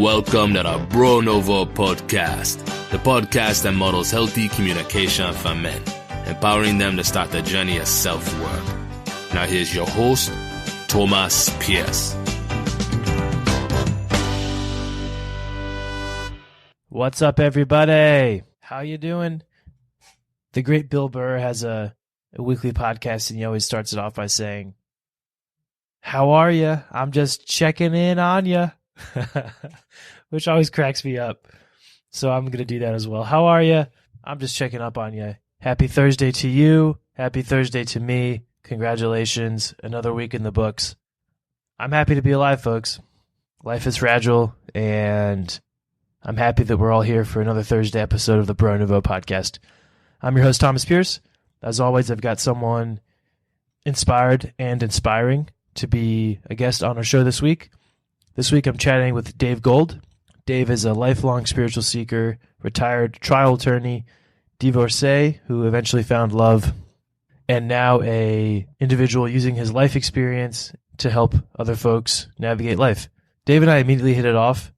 welcome to the Bro Nouveau podcast, the podcast that models healthy communication for men, empowering them to start the journey of self-work. Now here's your host, Thomas Pierce. What's up, everybody? How you doing? The great Bill Burr has a weekly podcast, and he always starts it off by saying, "How are you? I'm just checking in on you," which always cracks me up. So I'm going to do that as well. How are you? I'm just checking up on you. Happy Thursday to you. Happy Thursday to me. Congratulations. Another week in the books. I'm happy to be alive, folks. Life is fragile, and I'm happy that we're all here for another Thursday episode of the Bro Nouveau podcast. I'm your host, Thomas Pierce. As always, I've got someone inspired and inspiring to be a guest on our show this week. This week, I'm chatting with Dave Gold. Dave is a lifelong spiritual seeker, retired trial attorney, divorcee who eventually found love, and now a individual using his life experience to help other folks navigate life. Dave and I immediately hit it off.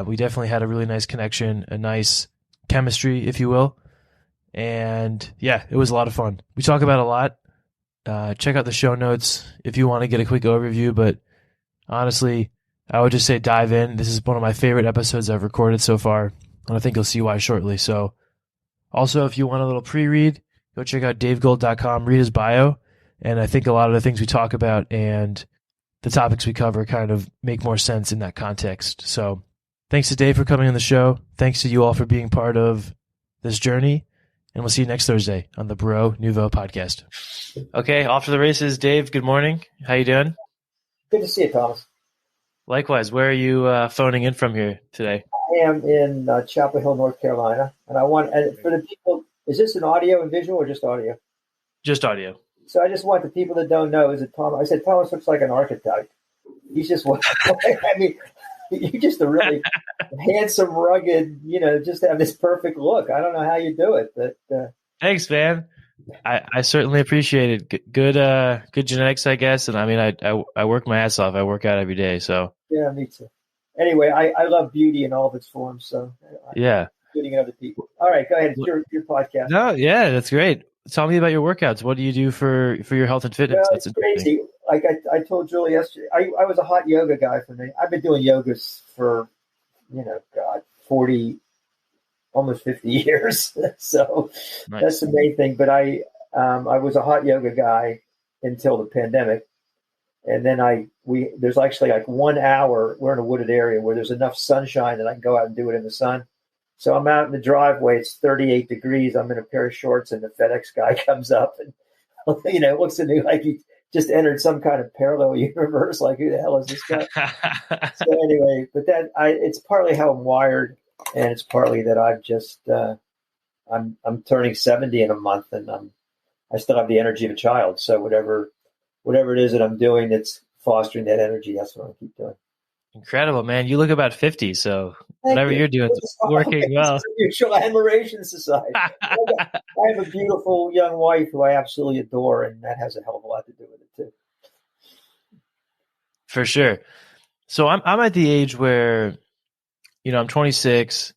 We definitely had a really nice connection, a nice chemistry, if you will. And yeah, it was a lot of fun. We talk about a lot. Check out the show notes if you want to get a quick overview. But honestly, I would just say dive in. This is one of my favorite episodes I've recorded so far. And I think you'll see why shortly. So also, if you want a little pre-read, go check out davegold.com, read his bio. And I think a lot of the things we talk about and the topics we cover kind of make more sense in that context. So thanks to Dave for coming on the show. Thanks to you all for being part of this journey. And we'll see you next Thursday on the Bro Nouveau podcast. Okay, off to the races. Dave, good morning. How you doing? Good to see you, Thomas. Likewise. Where are you phoning in from here today? I am in Chapel Hill, North Carolina. And for the people, is this an audio and visual or just audio? Just audio. So I just want the people that don't know, is it Thomas? I said, Thomas looks like an archetype. He's just, I mean, you're just a really handsome, rugged, just have this perfect look. I don't know how you do it, but thanks, man. I certainly appreciate it. Good genetics, I guess. And I mean, I work my ass off. I work out every day. So yeah, me too. Anyway, I love beauty in all of its forms. So yeah, including other people. All right, go ahead. It's your podcast. No, yeah, that's great. Tell me about your workouts. What do you do for your health and fitness? That's crazy. Like I told Julie yesterday, I was a hot yoga guy for me. I've been doing yoga for, 40, almost 50 years. So nice. That's the main thing. But I was a hot yoga guy until the pandemic. And then there's actually like 1 hour, we're in a wooded area where there's enough sunshine that I can go out and do it in the sun. So I'm out in the driveway. It's 38 degrees. I'm in a pair of shorts, and the FedEx guy comes up and, looks at me like he just entered some kind of parallel universe. Like, who the hell is this guy? So anyway, but it's partly how I'm wired, and it's partly that I've just I'm turning 70 in a month, and I still have the energy of a child. So whatever it is that I'm doing that's fostering that energy, that's what I keep doing. Incredible, man. You look about 50, so whatever you're doing is working well. Mutual admiration society. I have a beautiful young wife who I absolutely adore, and that has a hell of a lot to do with it too. For sure. So I'm at the age where, I'm 26.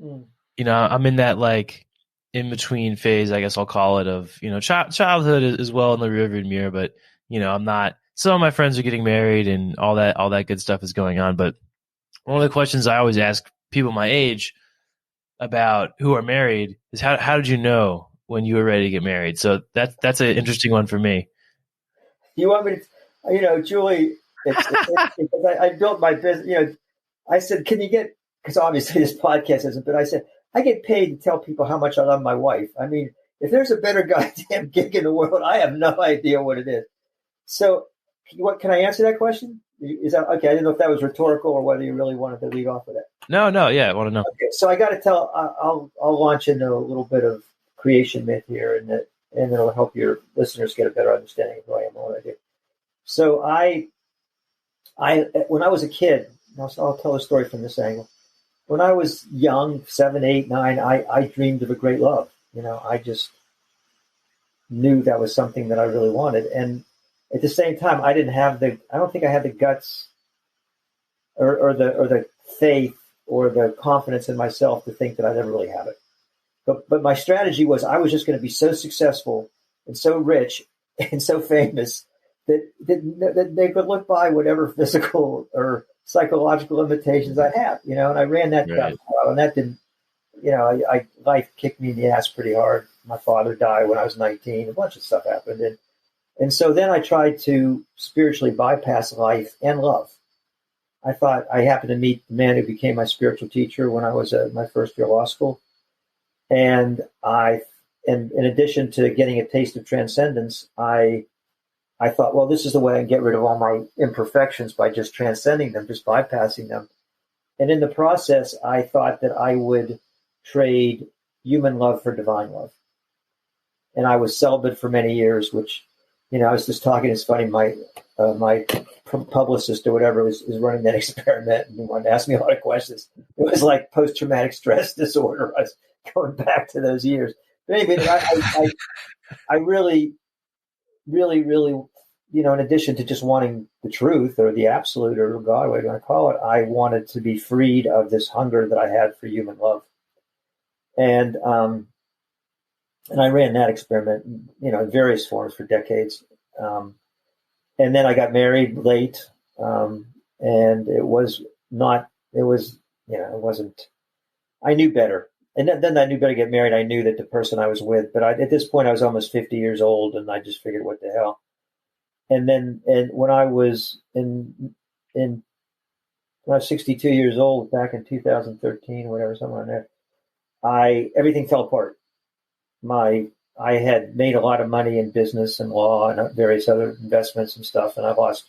I'm in that like in between phase, I guess I'll call it, of childhood is well in the rearview mirror, but I'm not. Some of my friends are getting married and all that good stuff is going on. But one of the questions I always ask people my age about who are married is how did you know when you were ready to get married? So that's an interesting one for me. You want me to, Julie, it's because I built my business, I said, can you get, because obviously this podcast isn't, but I said, I get paid to tell people how much I love my wife. I mean, if there's a better goddamn gig in the world, I have no idea what it is. So can I answer that question? Is that okay? I didn't know if that was rhetorical or whether you really wanted to lead off with it. No, yeah, I want to know. Okay, so I got to tell. I'll launch into a little bit of creation myth here, and it'll help your listeners get a better understanding of who I am and what I do. So I when I was a kid, I'll tell a story from this angle. When I was young, 7, 8, 9, I dreamed of a great love. I just knew that was something that I really wanted, and at the same time, I don't think I had the guts or the faith or the confidence in myself to think that I'd ever really have it. But my strategy was I was just going to be so successful and so rich and so famous that they could look by whatever physical or psychological limitations I have, and I ran that down, and that didn't, life kicked me in the ass pretty hard. My father died when I was 19. A bunch of stuff happened. And so then I tried to spiritually bypass life and love. I thought I happened to meet the man who became my spiritual teacher when I was at my first year of law school. And in addition to getting a taste of transcendence, I thought, well, this is the way I can get rid of all my imperfections by just transcending them, just bypassing them. And in the process, I thought that I would trade human love for divine love. And I was celibate for many years, which, I was just talking, it's funny, my publicist or whatever is running that experiment, and he wanted to ask me a lot of questions. It was like post-traumatic stress disorder. I was going back to those years. But anyway, I really, really, really, in addition to just wanting the truth or the absolute or God, whatever you want to call it, I wanted to be freed of this hunger that I had for human love. And I ran that experiment, in various forms for decades. And then I got married late. And it wasn't, I knew better. And then I knew better to get married. I knew that the person I was with, but at this point I was almost 50 years old, and I just figured, what the hell? And when I was when I was 62 years old, back in 2013, whatever, somewhere in there, everything fell apart. I had made a lot of money in business and law and various other investments and stuff, and I lost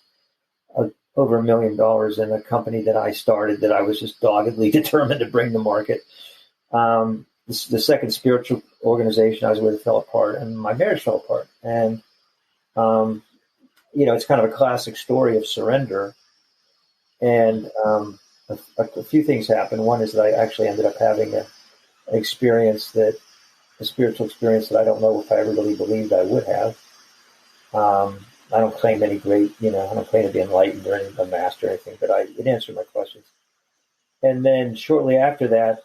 over $1 million in a company that I started that I was just doggedly determined to bring to market. The second spiritual organization I was with fell apart, and my marriage fell apart. And, it's kind of a classic story of surrender. And a few things happened. One is that I actually ended up having a spiritual experience that I don't know if I ever really believed I would have. I don't claim any great, I don't claim to be enlightened or a master or anything, but it answered my questions. And then shortly after that,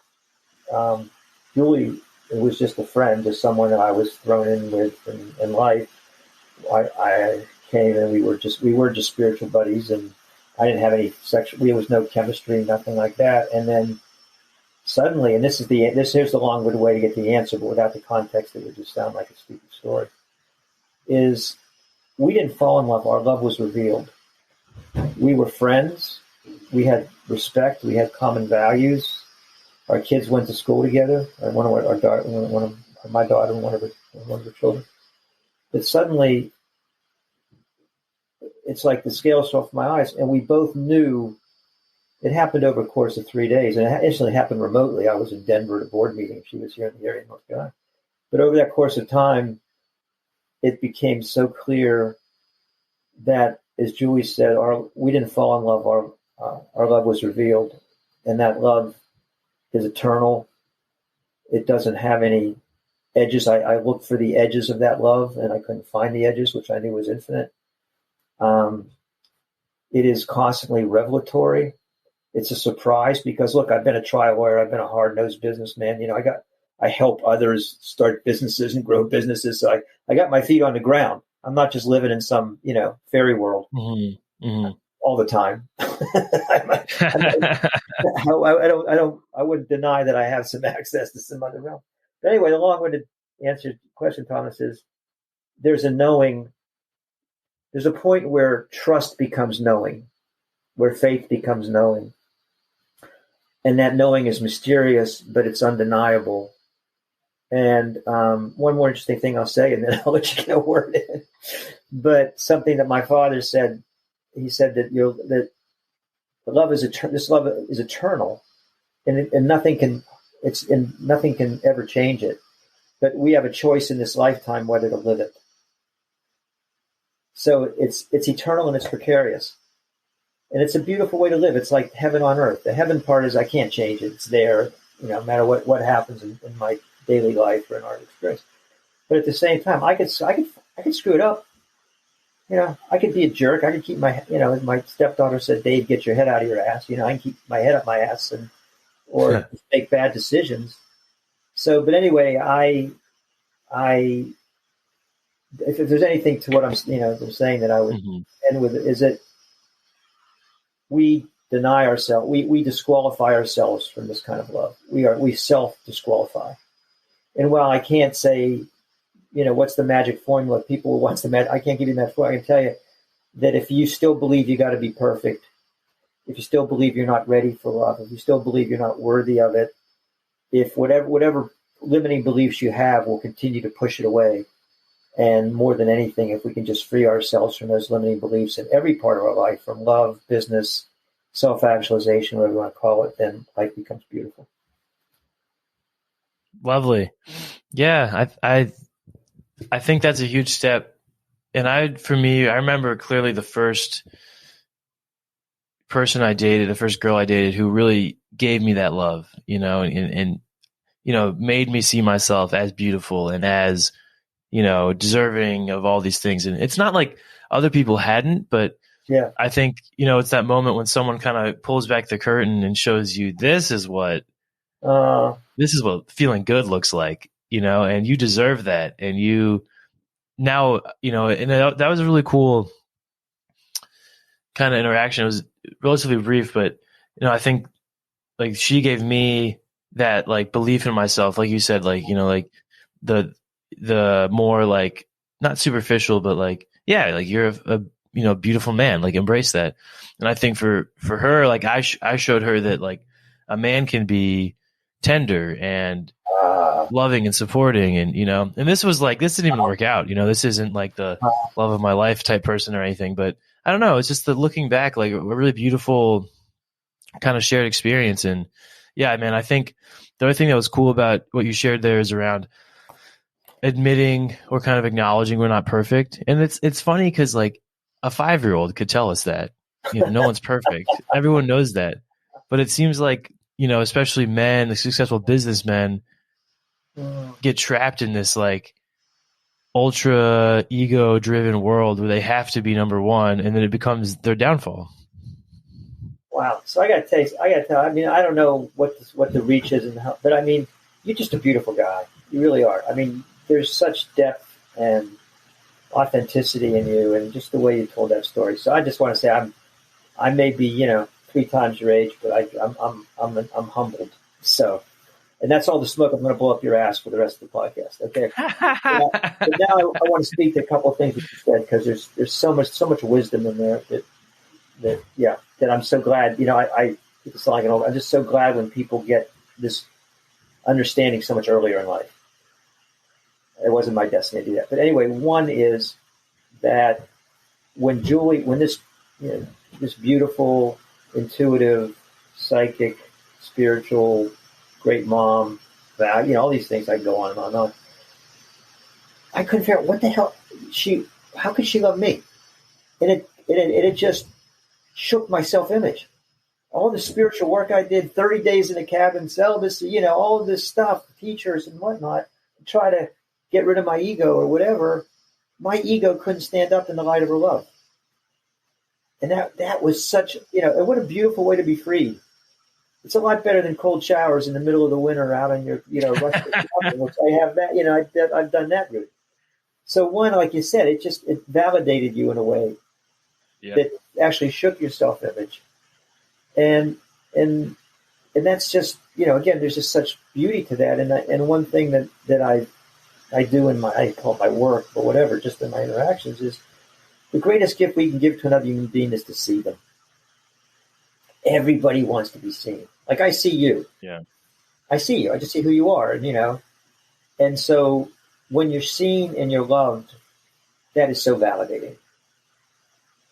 Julie, it was just a friend, just someone that I was thrown in with in life. I came and we were just spiritual buddies, and I didn't have any sexual, there was no chemistry, nothing like that. And then suddenly, and here's the long-winded way to get the answer, but without the context, it would just sound like a stupid story, is we didn't fall in love. Our love was revealed. We were friends. We had respect. We had common values. Our kids went to school together. One of my daughter and one of her children. But suddenly, it's like the scales fell from my eyes, and we both knew. It happened over a course of 3 days, and it actually happened remotely. I was in Denver at a board meeting. She was here in the area in North Carolina. But over that course of time, it became so clear that, as Julie said, we didn't fall in love. Our love was revealed, and that love is eternal. It doesn't have any edges. I looked for the edges of that love, and I couldn't find the edges, which I knew was infinite. It is constantly revelatory. It's a surprise because, look, I've been a trial lawyer. I've been a hard-nosed businessman. I help others start businesses and grow businesses. So I got my feet on the ground. I'm not just living in some, fairy world all the time. I wouldn't deny that I have some access to some other realm. But anyway, the long-winded answer to the question, Thomas, is there's a knowing. There's a point where trust becomes knowing, where faith becomes knowing. And that knowing is mysterious, but it's undeniable. And one more interesting thing I'll say, and then I'll let you get a word in. But something that my father said, he said that that love is this love is eternal, and nothing can ever change it. But we have a choice in this lifetime whether to live it. So it's eternal and it's precarious. And it's a beautiful way to live. It's like heaven on earth. The heaven part is I can't change it. It's there, no matter what happens in my daily life or in our experience. But at the same time, I could screw it up. I could be a jerk. I could keep as my stepdaughter said, Dave, get your head out of your ass. I can keep my head up my ass or make bad decisions. So, but anyway, if there's anything to what I'm saying that I would end with, is that we deny ourselves, we disqualify ourselves from this kind of love. We self-disqualify. And while I can't say, what's the magic formula? People wants the magic. I can't give you that formula. I can tell you that if you still believe you got to be perfect, if you still believe you're not ready for love, if you still believe you're not worthy of it, if whatever limiting beliefs you have will continue to push it away. And more than anything, if we can just free ourselves from those limiting beliefs in every part of our life, from love, business, self-actualization, whatever you want to call it, then life becomes beautiful. Lovely. Yeah, I think that's a huge step. And for me, I remember clearly the first person I dated, the first girl I dated who really gave me that love, and made me see myself as beautiful and as, deserving of all these things. And it's not like other people hadn't, but yeah, I think, it's that moment when someone kind of pulls back the curtain and shows you this is what feeling good looks like, and you deserve that. And you now, and that was a really cool kind of interaction. It was relatively brief, but, I think like she gave me that like belief in myself, like you said, like, like the more like not superficial, but like, yeah, like you're a beautiful man, like embrace that. And I think for her, like I showed her that like a man can be tender and loving and supporting, and and this didn't even work out. This isn't like the love of my life type person or anything, but I don't know. It's just the looking back, like a really beautiful kind of shared experience. And yeah, man, I think the other thing that was cool about what you shared there is around admitting or kind of acknowledging we're not perfect. And it's funny because like a 5-year-old could tell us that, no one's perfect. Everyone knows that. But it seems like, especially men, the successful businessmen get trapped in this like ultra ego driven world where they have to be number one, and then it becomes their downfall. Wow. So I got to tell, I mean, I don't know what the reach is and how, but I mean, you're just a beautiful guy. You really are. I mean, there's such depth and authenticity in you, and just the way you told that story. So I just want to say I may be 3 times your age, but I'm humbled. So, and that's all the smoke. I'm going to blow up your ass for the rest of the podcast. Okay. But now I want to speak to a couple of things that you said, because there's so much wisdom in there that I'm so glad. I'm just so glad when people get this understanding so much earlier in life. It wasn't my destiny to do that. But anyway, one is that when this beautiful, intuitive, psychic, spiritual, great mom, all these things, I can go on and on and on. I couldn't figure out what the hell how could she love me? And it just shook my self-image. All the spiritual work I did, 30 days in a cabin, celibacy, all of this stuff, teachers and whatnot, try to get rid of my ego or whatever. My ego couldn't stand up in the light of her love. And that was such, what a beautiful way to be freed. It's a lot better than cold showers in the middle of the winter out on your, rustic mountain, which I have that, I've done that route. So one, like you said, it validated you in a way that actually shook your self-image. And that's just, again, there's just such beauty to that. And one thing that I do I call it my work, but whatever, just in my interactions, is the greatest gift we can give to another human being is to see them. Everybody wants to be seen. Like I see you. Yeah. I see you. I just see who you are, and so when you're seen and you're loved, that is so validating.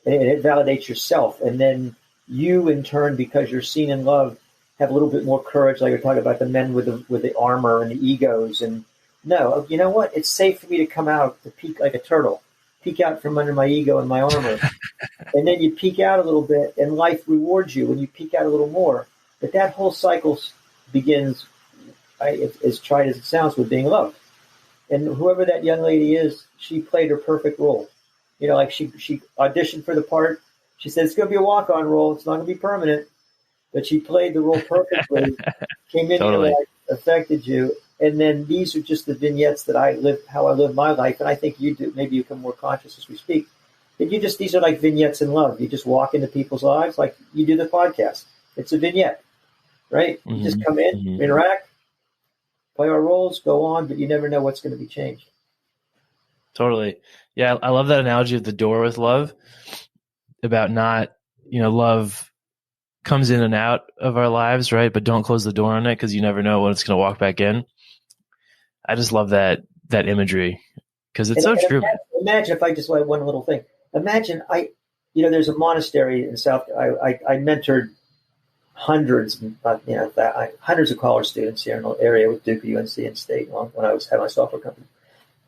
And it validates yourself. And then you, in turn, because you're seen and loved, have a little bit more courage, like you're talking about the men with the armor and the egos. And no, you know what? It's safe for me to come out, to peek like a turtle, peek out from under my ego and my armor. And then you peek out a little bit, and life rewards you when you peek out a little more. But that whole cycle begins, as trite as it sounds, with being loved. And whoever that young lady is, she played her perfect role. You know, like she auditioned for the part. She said, it's going to be a walk-on role. It's not going to be permanent. But she played the role perfectly, came into your life, affected you. And then these are just the vignettes that how I live my life. And I think you do. Maybe you become more conscious as we speak. But these are like vignettes in love. You just walk into people's lives like you do the podcast. It's a vignette, right? You just come in, interact, play our roles, go on, but you never know what's going to be changed. Totally. Yeah, I love that analogy of the door with love, about not, love comes in and out of our lives, right? But don't close the door on it because you never know when it's going to walk back in. I just love that imagery because it's so true. Imagine if I just like one little thing. Imagine there's a monastery in South. I mentored hundreds of college students here in the area with Duke, UNC, and State when I had my software company.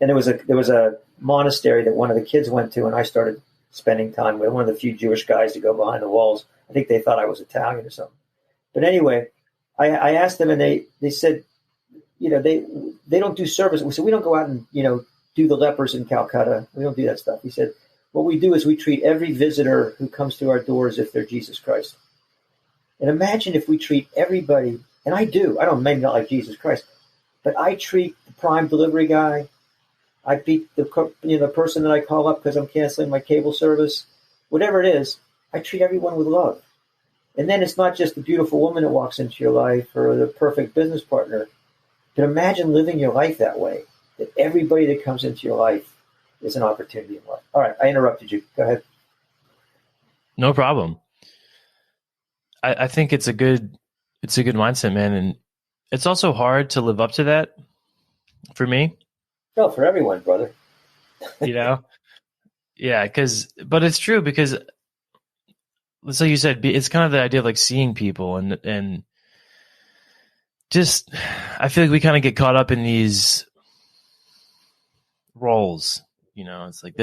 And there was a monastery that one of the kids went to, and I started spending time with one of the few Jewish guys to go behind the walls. I think they thought I was Italian or something. But anyway, I asked them, and they said, they don't do service. We said, we don't go out and, do the lepers in Calcutta. We don't do that stuff. He said, what we do is we treat every visitor who comes through our doors as if they're Jesus Christ. And imagine if we treat everybody, and I don't maybe not like Jesus Christ, but I treat the prime delivery guy. I beat the person that I call up because I'm canceling my cable service, whatever it is. I treat everyone with love. And then it's not just the beautiful woman that walks into your life or the perfect business partner. But imagine living your life that way, that everybody that comes into your life is an opportunity in life. All right, I interrupted you. Go ahead. No problem. I think it's a good mindset, man. And it's also hard to live up to that for me. No, for everyone, brother. Yeah, but it's true because, like you said, it's kind of the idea of like seeing people and just, I feel like we kind of get caught up in these roles. It's like,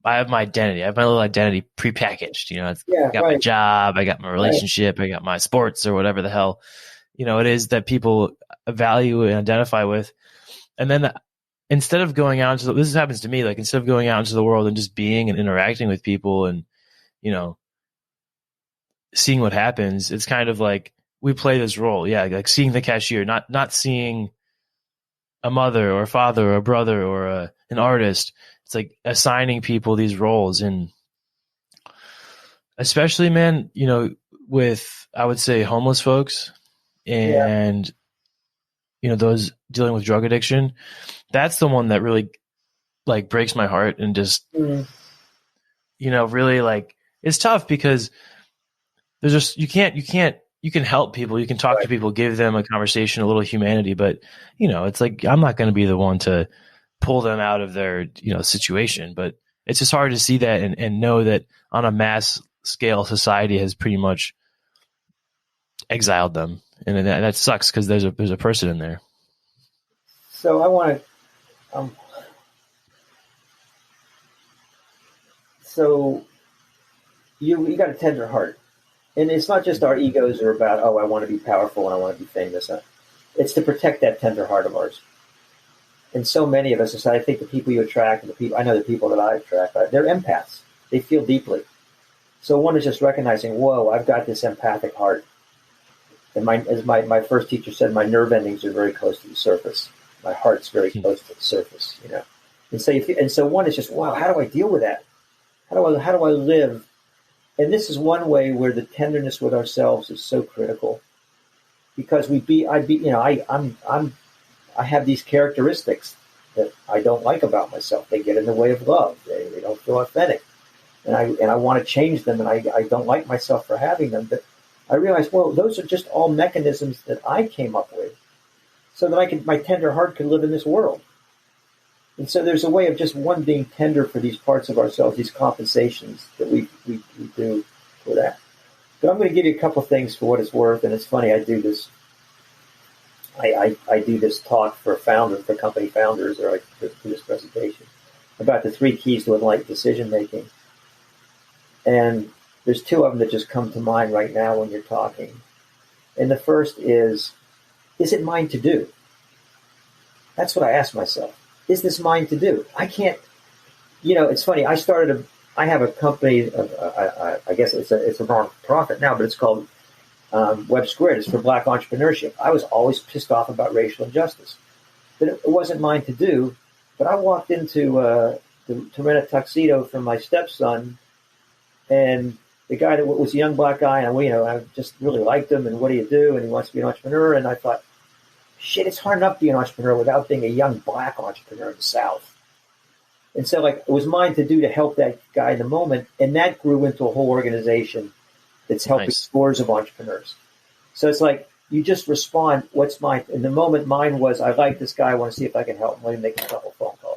I have my identity. I have my little identity prepackaged. I got my job, I got my relationship, I got my sports or whatever the hell, it is that people value and identify with. And then instead of going out into this happens to me, like instead of going out into the world and just being and interacting with people and, seeing what happens, it's kind of like we play this role. Yeah. Like seeing the cashier, not seeing a mother or a father or a brother or an artist. It's like assigning people these roles. And especially, man, with, I would say, homeless folks and, those dealing with drug addiction, that's the one that really like breaks my heart and just, really like, it's tough because there's just, you can help people, you can talk to people, give them a conversation, a little humanity, but it's like, I'm not going to be the one to pull them out of their, situation, but it's just hard to see that and know that on a mass scale, society has pretty much exiled them. And that sucks because there's a person in there. So I want to, so you got a tender heart. And it's not just our egos are about, I want to be powerful and I want to be famous. It's to protect that tender heart of ours. And so many of us, I think the people you attract, I know the people that I attract, they're empaths. They feel deeply. So one is just recognizing, whoa, I've got this empathic heart. And as my first teacher said, my nerve endings are very close to the surface. My heart's very close to the surface, And so one is just, wow, how do I deal with that? How do I live? And this is one way where the tenderness with ourselves is so critical, because I have these characteristics that I don't like about myself. They get in the way of love. They don't feel authentic, and I want to change them, and I don't like myself for having them. But I realized, well, those are just all mechanisms that I came up with, so that my tender heart could live in this world. And so there's a way of just one being tender for these parts of ourselves, these compensations that we do for that. But I'm going to give you a couple of things for what it's worth. And it's funny, I do this. I do this talk for company founders, or I do this presentation about the 3 keys to enlightened decision making. And there's 2 of them that just come to mind right now when you're talking. And the first is it mine to do? That's what I ask myself. Is this mine to do? I can't it's funny. I have a company. I guess it's a non-profit now, but it's called Web Squared. It's for Black entrepreneurship. I was always pissed off about racial injustice, but it wasn't mine to do. But I walked into to rent a tuxedo for my stepson, and the guy that was a young black guy, and I just really liked him. And what do you do? And he wants to be an entrepreneur. And I thought, shit, it's hard enough to be an entrepreneur without being a young black entrepreneur in the South. And so, it was mine to do to help that guy in the moment, and that grew into a whole organization that's helping scores of entrepreneurs. So it's like you just respond, what's mine? In the moment, mine was, I like this guy, I want to see if I can help him. Let me make a couple phone calls.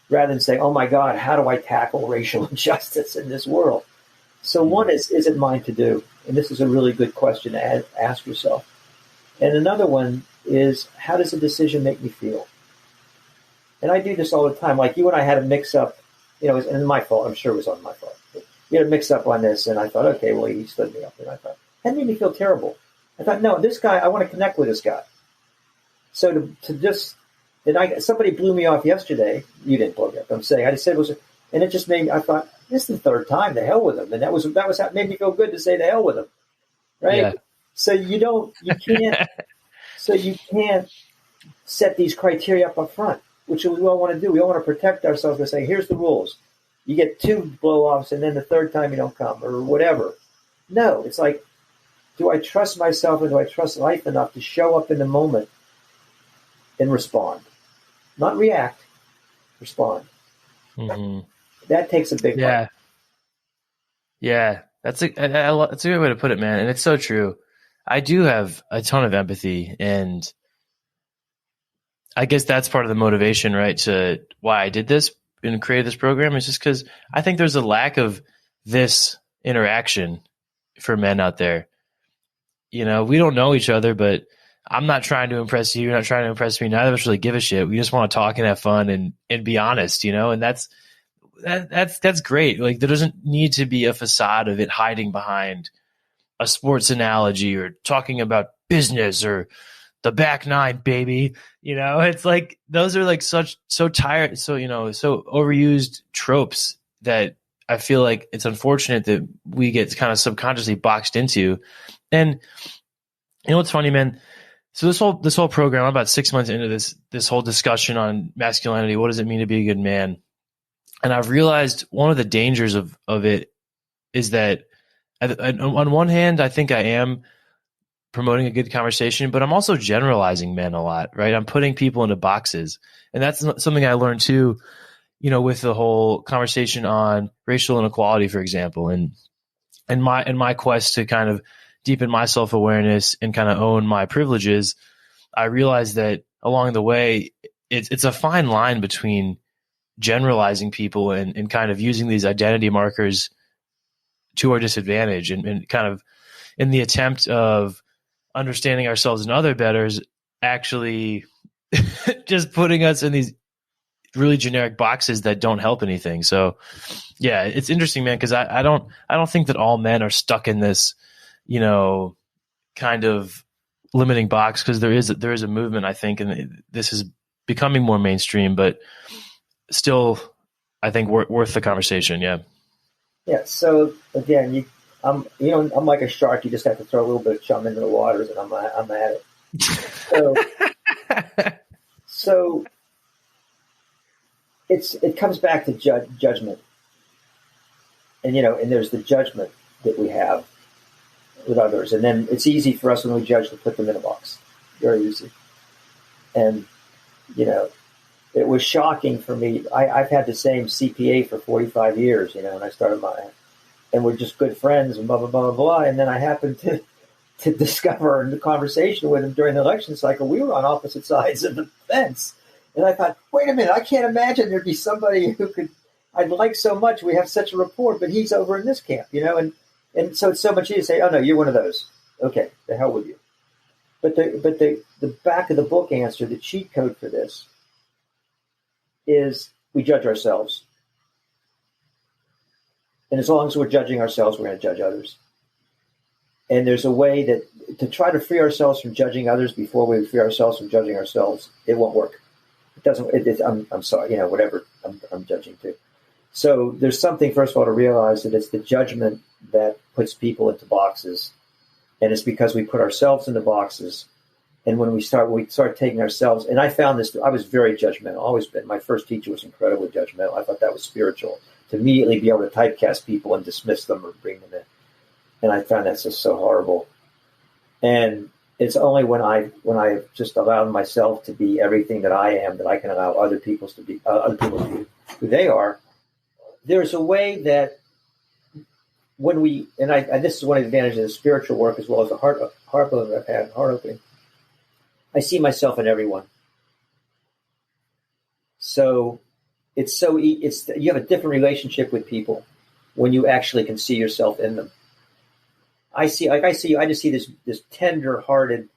Rather than saying, oh my God, how do I tackle racial injustice in this world? So one is it mine to do? And this is a really good question to ask yourself. And another one is, how does a decision make me feel? And I do this all the time. Like you and I had a mix-up, it was my fault. I'm sure it was on my fault. But we had a mix-up on this, and I thought, okay, well, he stood me up. And I thought, that made me feel terrible. I thought, no, this guy, I want to connect with this guy. So somebody blew me off yesterday. You didn't blow me up. I'm saying, I just said and it just made me, I thought, this is the third time, the hell with him. And that was how made me feel good to say the hell with him. Right? Yeah. So you can't set these criteria up front, which we all want to do. We all want to protect ourselves by saying, here's the rules. You get 2 blow-offs, and then the third time you don't come, or whatever. No, it's like, do I trust myself and do I trust life enough to show up in the moment and respond? Not react, respond. Mm-hmm. That takes a big part. Yeah, that's a good way to put it, man. And it's so true. I do have a ton of empathy, and I guess that's part of the motivation, right, to why I did this and created this program, is just because I think there's a lack of this interaction for men out there. We don't know each other, but I'm not trying to impress you. You're not trying to impress me. Neither of us really give a shit. We just want to talk and have fun and be honest, and that's great. Like, there doesn't need to be a facade of it hiding behind a sports analogy or talking about business or the back nine, baby. It's like, those are like so tired, so overused tropes that I feel like it's unfortunate that we get kind of subconsciously boxed into. And what's funny, man? So this whole program, I'm about 6 months into this whole discussion on masculinity. What does it mean to be a good man? And I've realized one of the dangers of it is that on one hand, I think I am promoting a good conversation, but I'm also generalizing men a lot, right? I'm putting people into boxes. And that's something I learned too, with the whole conversation on racial inequality, for example, and my quest to kind of deepen my self-awareness and kind of own my privileges. I realized that along the way, it's a fine line between generalizing people and kind of using these identity markers to our disadvantage and kind of in the attempt of understanding ourselves and other betters, actually just putting us in these really generic boxes that don't help anything. So yeah, it's interesting, man, because I don't think that all men are stuck in this, kind of limiting box, because there is a movement, I think, and this is becoming more mainstream, but still, I think worth the conversation. Yeah. Yeah. So again, I'm like a shark. You just have to throw a little bit of chum into the waters, and I'm at it. So it comes back to judgment, and there's the judgment that we have with others, and then it's easy for us when we judge to put them in a box, very easy. And it was shocking for me. I've had the same CPA for 45 years, and I started and we're just good friends and blah, blah, blah, blah, blah. And then I happened to discover in the conversation with him during the election cycle, we were on opposite sides of the fence. And I thought, wait a minute, I can't imagine there'd be somebody I'd like so much. We have such a rapport, but he's over in this camp, and so it's so much easier to say, oh no, you're one of those. Okay, the hell with you. But the back of the book answer, the cheat code for this, is we judge ourselves. And as long as we're judging ourselves, we're going to judge others. And there's a way that to try to free ourselves from judging others before we free ourselves from judging ourselves, it won't work. I'm sorry, whatever I'm judging too. So there's something, first of all, to realize that it's the judgment that puts people into boxes. And it's because we put ourselves into boxes. And when we start taking ourselves, and I found this, I was very judgmental, always been. My first teacher was incredibly judgmental. I thought that was spiritual, to immediately be able to typecast people and dismiss them or bring them in. And I found that just so horrible. And it's only when I just allowed myself to be everything that I am, that I can allow other people to be who they are. There's a way that when we, and this is one of the advantages of spiritual work as well as the heart opening. I see myself in everyone. So you have a different relationship with people when you actually can see yourself in them. I just see this tender-hearted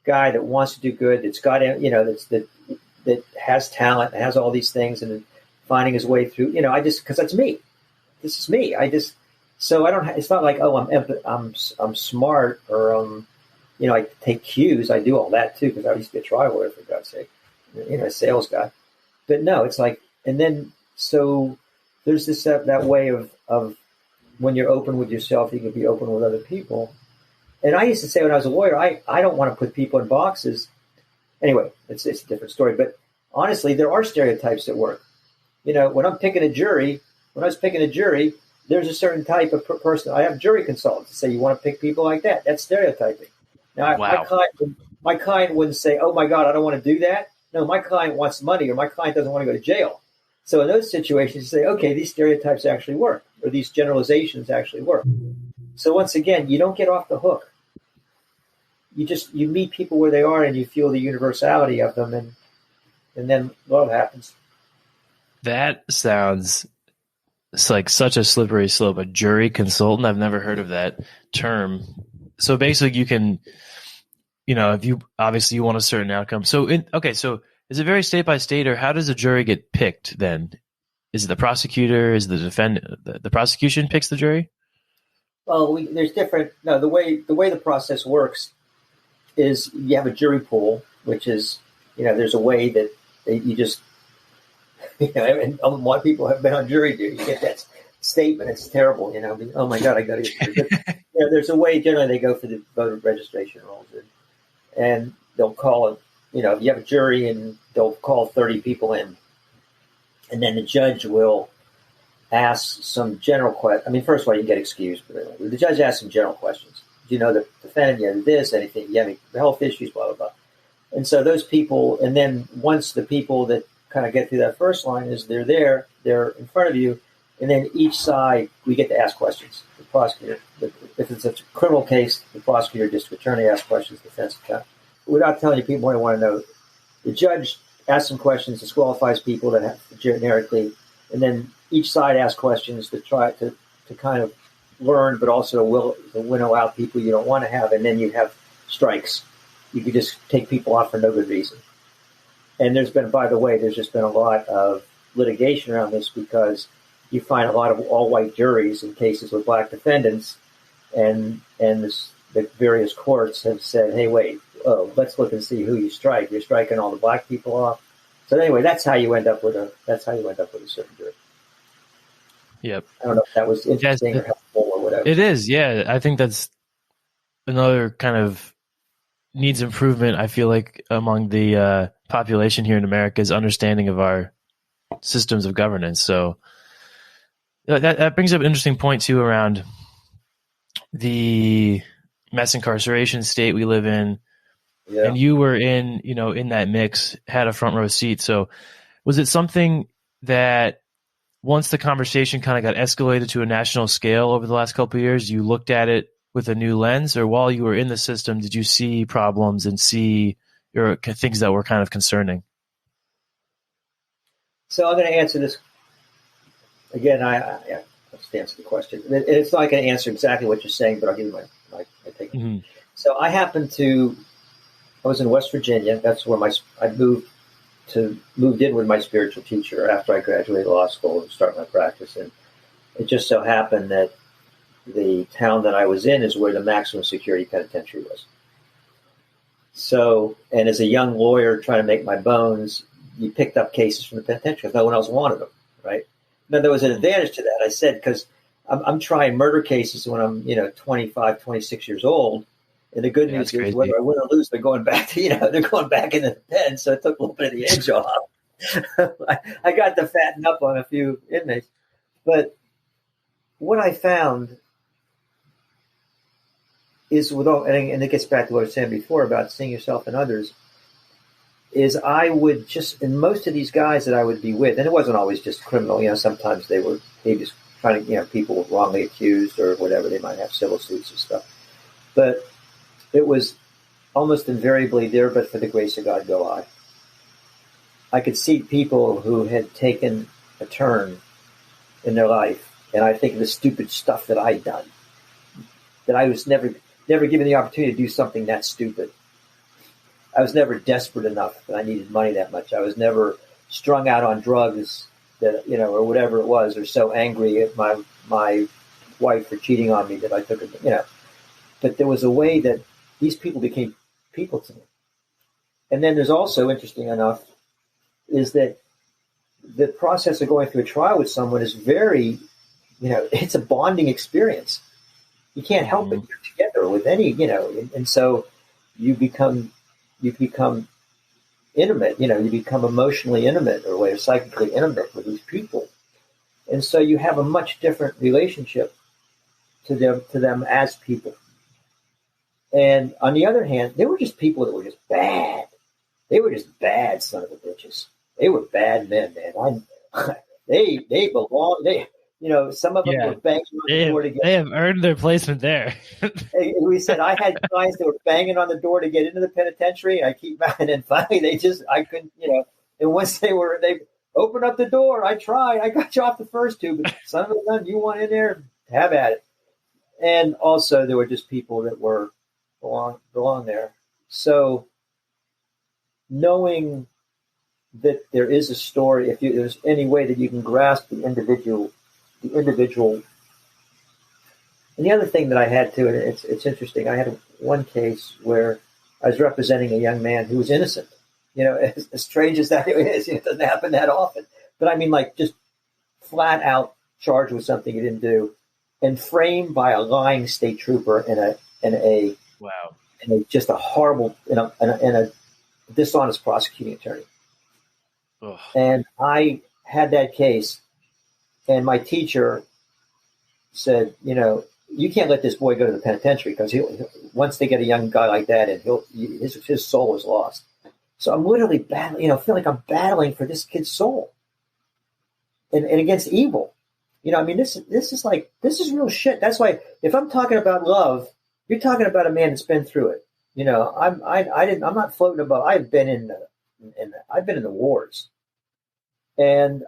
guy that wants to do good, that's got, that has talent, has all these things, and finding his way through. Because that's me. This is me. So I don't. It's not like, oh, I'm smart, or I take cues. I do all that too, because I used to be a trial lawyer, for God's sake, a sales guy. But no, it's like, and then so there's this that way of when you're open with yourself, you can be open with other people. And I used to say when I was a lawyer, I don't want to put people in boxes. Anyway, it's a different story. But honestly, there are stereotypes that work. When I was picking a jury, there's a certain type of person. I have jury consultants that say, you want to pick people like that. That's stereotyping. Now, wow. My client wouldn't say, oh, my God, I don't want to do that. No, my client wants money, or my client doesn't want to go to jail. So in those situations, you say, okay, these stereotypes actually work, or these generalizations actually work. So once again, you don't get off the hook. You meet people where they are, and you feel the universality of them, and then love happens. That sounds like such a slippery slope. A jury consultant, I've never heard of that term. So basically, you can, if you obviously you want a certain outcome. So is it very state by state, or how does a jury get picked then? Is it the prosecutor? Is the defendant? The prosecution picks the jury? Well, there's different. No, the way the process works is you have a jury pool, which is, there's a way that you just, and a lot of people have been on jury duty. You get that statement. It's terrible, oh my God, I got to get jury. But, there's a way, generally they go for the voter registration rolls, and they'll call it, if you have a jury, and they'll call 30 people in, and then the judge will ask some general questions. I mean, first of all, you can get excused, but the judge asks some general questions. Do you know the defendant? You have this, anything? You have any health issues? Blah, blah, blah. And so those people, and then once the people that kind of get through that first line is they're in front of you, and then each side, we get to ask questions. The prosecutor, if it's a criminal case, the prosecutor, district attorney asks questions, defense attorney. Without telling you people what I want to know, the judge asks some questions, disqualifies people that have generically, and then each side asks questions to try to kind of learn, but also to winnow out people you don't want to have, and then you have strikes. You could just take people off for no good reason. And there's just been a lot of litigation around this, because you find a lot of all-white juries in cases with black defendants, and the various courts have said, hey, wait, let's look and see who you strike. You're striking all the black people off. So anyway, that's how you end up with a certain jury. Yep. I don't know if that was interesting or helpful or whatever. It is, yeah. I think that's another kind of needs improvement, I feel like, among the population here in America, is understanding of our systems of governance. So that brings up an interesting point, too, around the mass incarceration state we live in. Yeah. And you were in that mix, had a front row seat. So was it something that once the conversation kind of got escalated to a national scale over the last couple of years, you looked at it with a new lens, or while you were in the system, did you see problems and see things that were kind of concerning? So I'm going to answer this again. Let's answer the question. It's not going to answer exactly what you're saying, but I'll give you my take. Mm-hmm. So I was in West Virginia. That's where I moved in with my spiritual teacher after I graduated law school and started my practice. And it just so happened that the town that I was in is where the maximum security penitentiary was. So, and as a young lawyer trying to make my bones, you picked up cases from the penitentiary because no one else wanted them, right? Now, there was an advantage to that. I said, because I'm trying murder cases when I'm, 25, 26 years old. And the good news is whether I win or lose, they're going back to, they're going back into the pen. So it took a little bit of the edge off. I got to fatten up on a few inmates. But what I found is and it gets back to what I was saying before about seeing yourself in others, is I would just, in most of these guys that I would be with, and it wasn't always just criminal, sometimes they just trying to, people were wrongly accused or whatever, they might have civil suits and stuff. But it was almost invariably there, but for the grace of God go I. I could see people who had taken a turn in their life, and I think of the stupid stuff that I'd done, that I was never given the opportunity to do something that stupid. I was never desperate enough that I needed money that much. I was never strung out on drugs that, or whatever it was, or so angry at my wife for cheating on me that I took it, But there was a way that these people became people to me. And then there's also, interesting enough, is that the process of going through a trial with someone is very, it's a bonding experience. You can't help it. You're together with any, and so you become intimate, you become emotionally intimate or psychically intimate with these people. And so you have a much different relationship to them as people. And on the other hand, they were just people that were just bad. They were just bad son of a bitches. They were bad men, man. They belong. Some of them were banging on the door to get. They have earned their placement there. We said I had clients that were banging on the door to get into the penitentiary. And then finally I couldn't, And once they opened up the door, I tried. I got you off the first two, but son of a gun, you want in there? Have at it. And also there were just people that were belong there. So knowing that there is a story, if there's any way that you can grasp the individual. And the other thing that I had too, and it's interesting, I had one case where I was representing a young man who was innocent. As strange as that is, it doesn't happen that often. But I mean, just flat out charged with something he didn't do, and framed by a lying state trooper and just a horrible and a dishonest prosecuting attorney. Ugh. And I had that case, and my teacher said, you can't let this boy go to the penitentiary because once they get a young guy like that, and his soul is lost. So I'm literally battling, feel like I'm battling for this kid's soul, and against evil. This is real shit. That's why if I'm talking about love, you're talking about a man that's been through it. I'm not floating above. I've been in the wars, and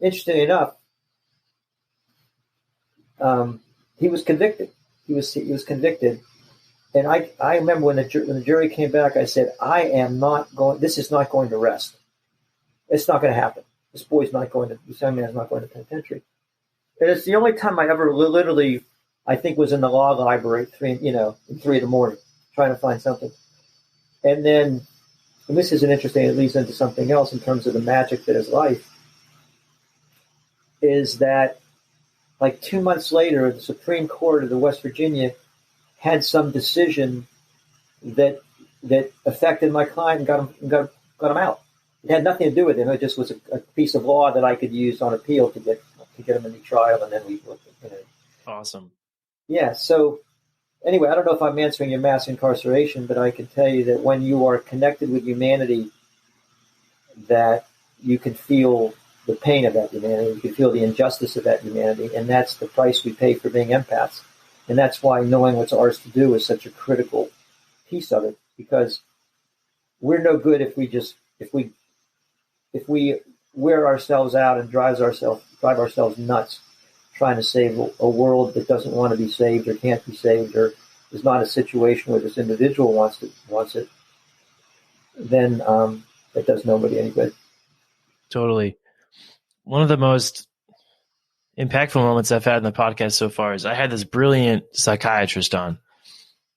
interestingly enough, he was convicted. He was convicted, and I remember when the jury came back, I said, this is not going to rest. It's not going to happen. This young man's not going to penitentiary. And it's the only time I ever literally, I think, was in the law library at 3 a.m, trying to find something. And then, and this is interesting, it leads into something else in terms of the magic that is life, is that 2 months later, the Supreme Court of the West Virginia had some decision that affected my client and got him out. It had nothing to do with him. It just was a piece of law that I could use on appeal to get him in the trial, and then we. Awesome. Yeah. So anyway, I don't know if I'm answering your mass incarceration, but I can tell you that when you are connected with humanity, that you can feel the pain of that humanity. You can feel the injustice of that humanity, and that's the price we pay for being empaths. And that's why knowing what's ours to do is such a critical piece of it, because we're no good if we wear ourselves out and drive ourselves nuts trying to save a world that doesn't want to be saved or can't be saved or is not a situation where this individual wants it, then it does nobody any good. Totally. One of the most impactful moments I've had in the podcast so far is I had this brilliant psychiatrist on.